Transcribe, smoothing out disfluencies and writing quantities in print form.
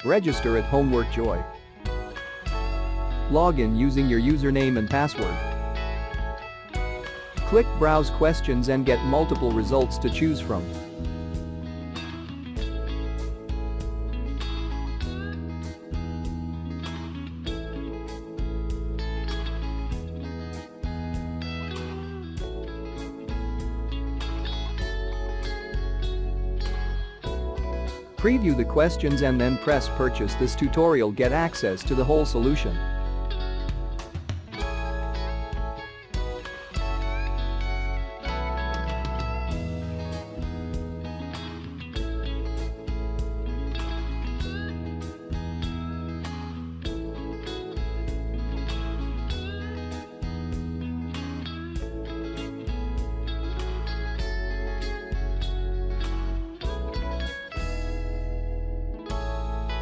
Register at Homework Joy. Log in using your username and password. Click Browse Questions and get multiple results to choose from. Preview the questions and then press Purchase. This tutorial get access to the whole solution.